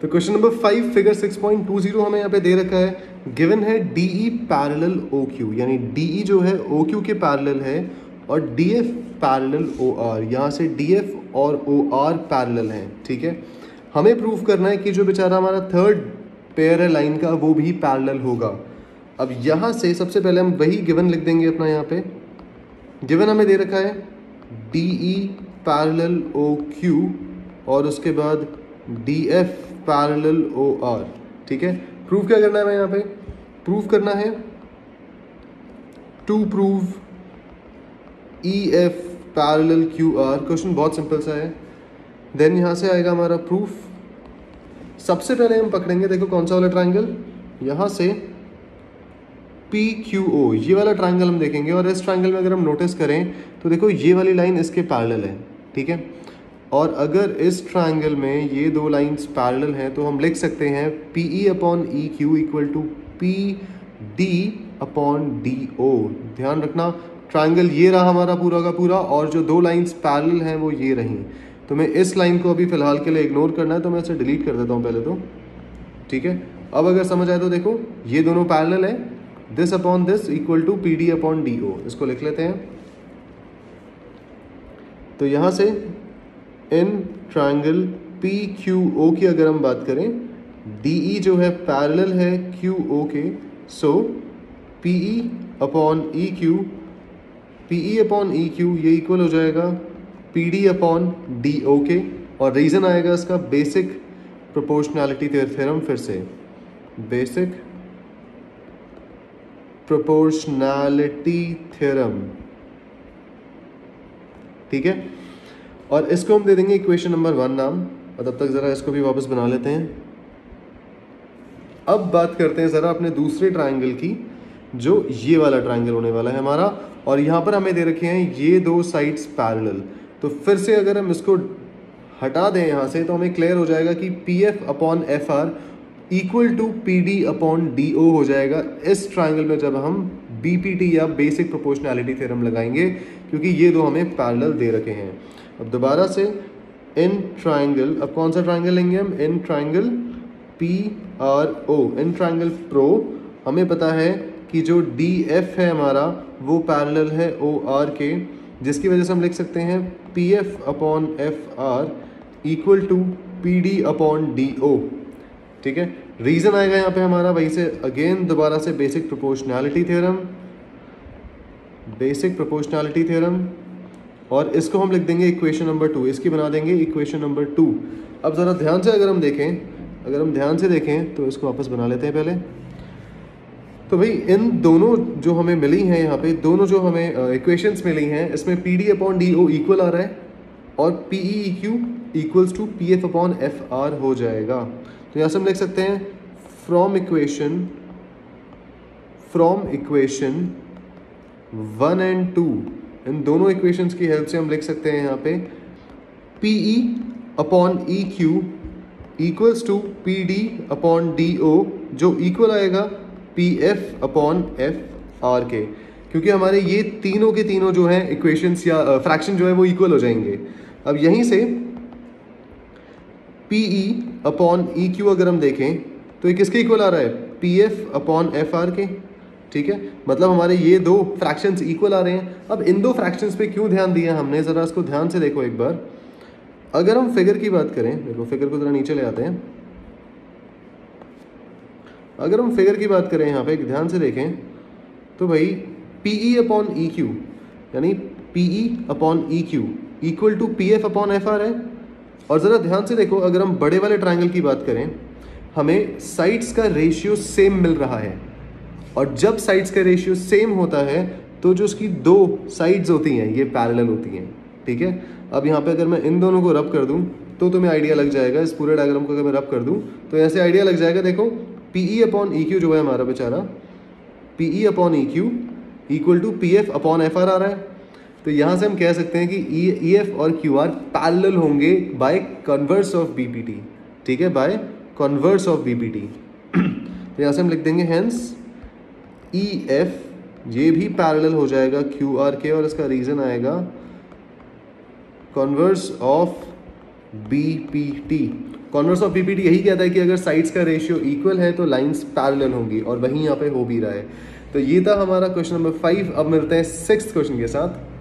तो question number 5 figure 6.20 हमें यहाँ पे दे रखा है। गिवन है DE पैरेलल OQ, यानी DE जो है OQ के पैरेलल है और DF पैरेलल OR, यहाँ से DF और OR पैरेलल हैं। ठीक है, हमें प्रूव करना है कि जो बेचारा हमारा थर्ड पेयर है लाइन का वो भी पैरेलल होगा। अब यहाँ से सबसे पहले हम वही गिवन लिख देंगे अपना। यहाँ पे गिवन हमें दे रखा है DE पैरेलल OQ और उसके बाद DF पैरेलल OR। ठीक है, प्रूव क्या करना है हमें यहाँ पे? प्रूव करना है to prove EF parallel QR। Question बहुत सिंपल सा है। देन यहाँ से आएगा हमारा प्रूफ। सबसे पहले हम पकड़ेंगे, देखो कौन सा वाला ट्राइंगल, यहाँ से PQO ये वाला ट्राइंगल हम देखेंगे। और इस ट्राइंगल में अगर हम नोटिस करें तो देखो ये वाली लाइन इसके पैरेलल है। ठीक है, और अगर इस ट्राइंगल में ये दो लाइंस पैरेलल हैं तो हम लिख सकते हैं PE upon EQ equal to PD upon DO। ध्यान रखना, ट्राइंगल ये रहा हमारा पूरा का पूरा और जो दो लाइंस पैरेलल हैं वो ये रहीं। तो मैं इस लाइन को अभी फिलहाल के लिए इग्नोर करना है तो मैं इसे डिलीट कर देता हूँ पहले तो। ठीक है, अब अगर समझ आए तो देखो ये दोनों पैरेलल है, this upon this equal to PD upon DO। इसको लिख लेते हैं। तो यहाँ से इन ट्राइंगल PQO की अगर हम बात करें, DE जो है पैरेलल है QO के, सो PE अपॉन EQ ये इक्वल हो जाएगा PD अपॉन DO के। और रीज़न आएगा इसका बेसिक प्रोपोर्शनैलिटी थ्योरम। फिर से बेसिक प्रोपोर्शनैलिटी थ्योरम। ठीक है, और इसको हम दे देंगे इक्वेशन नंबर 1 नाम। और तब तक ज़रा इसको भी वापस बना लेते हैं। अब बात करते हैं ज़रा अपने दूसरे ट्राइंगल की, जो ये वाला ट्राइंगल होने वाला है हमारा। और यहाँ पर हमें दे रखे हैं ये दो साइड्स पैरेलल। तो फिर से अगर हम इसको हटा दें यहाँ से तो हमें क्लियर हो जाएगा कि PF upon FR equal to PD upon DO हो जाएगा इस ट्राइंगल में जब हम BPT या बेसिक प्रोपोर्शनैलिटी थ्योरम लगाएंगे, क्योंकि ये दो हमें पैरेलल दे रखे हैं। अब दोबारा से इन ट्राइंगल, अब कौन सा ट्राइंगल लेंगे हम? In triangle PRO, in triangle pro. हमें पता है कि जो DF है हमारा वो पैरेलल है OR के, जिसकी वजह से हम लिख सकते हैं PF upon FR equal to PD upon DO। ठीक है, रीज़न आएगा यहाँ पे हमारा वही से अगेन दोबारा से बेसिक प्रोपोर्शनैलिटी थ्योरम। और इसको हम लिख देंगे इक्वेशन नंबर 2, इसकी बना देंगे इक्वेशन नंबर 2। अब ज़रा ध्यान से अगर हम ध्यान से देखें तो इसको वापस बना लेते हैं पहले। तो भाई इन दोनों जो हमें मिली हैं यहाँ पे, दोनों जो हमें इक्वेशंस मिली हैं, इसमें PD अपॉन DO इक्वल आ रहा है और PE EQ equals to PF upon FR हो जाएगा। तो यहाँ से हम लिख सकते हैं फ्रॉम इक्वेशन 1 एंड 2, इन दोनों इक्वेशंस की हेल्प से हम लिख सकते हैं यहाँ पे PE upon EQ equals to PD upon DO, जो इक्वल आएगा PF अपॉन FR के, क्योंकि हमारे ये तीनों के तीनों जो हैं इक्वेशंस या फ्रैक्शन जो है वो इक्वल हो जाएंगे। अब यहीं से PE अपॉन EQ अगर हम देखें तो ये किसके इक्वल आ रहा है? PF अपॉन FR के। ठीक है, मतलब हमारे ये दो फ्रैक्शंस इक्वल आ रहे हैं। अब इन दो फ्रैक्शंस पे क्यों ध्यान दिया हमने, ज़रा इसको ध्यान से देखो एक बार। अगर हम फिगर की बात करें, देखो फिगर को ज़रा नीचे ले आते हैं। अगर हम फिगर की बात करें यहाँ पे ध्यान से देखें तो भाई PE अपॉन EQ यानी PE upon EQ equal to PF upon FR है। और ज़रा ध्यान से देखो, अगर हम बड़े वाले ट्राइंगल की बात करें, हमें साइड्स का रेशियो सेम मिल रहा है। और जब साइड्स का रेशियो सेम होता है तो जो उसकी दो साइड्स होती हैं ये पैरेलल होती हैं। ठीक है, अब यहाँ पे अगर मैं इन दोनों को रब कर दूँ तो तुम्हें आइडिया लग जाएगा। इस पूरे डायग्राम को अगर मैं रब कर दूँ तो ऐसे आइडिया लग जाएगा। देखो PE अपॉन EQ जो है हमारा बेचारा, PE upon EQ equal to PF upon FR आ रहा है। तो यहाँ से हम कह सकते हैं कि EF और QR पैरेलल होंगे बाय कन्वर्स ऑफ BPT। ठीक है, बाय कन्वर्स ऑफ BPT। तो यहाँ से हम लिख देंगे हेंस EF ये भी पैरेलल हो जाएगा QR के, और इसका रीज़न आएगा converse of BPT। Converse of PPT यही कहता है कि अगर साइड्स का रेशियो इक्वल है तो लाइंस पैरेलल होंगी, और वही यहाँ पे हो भी रहा है। तो ये था हमारा क्वेश्चन नंबर 5। अब मिलते हैं 6th क्वेश्चन के साथ।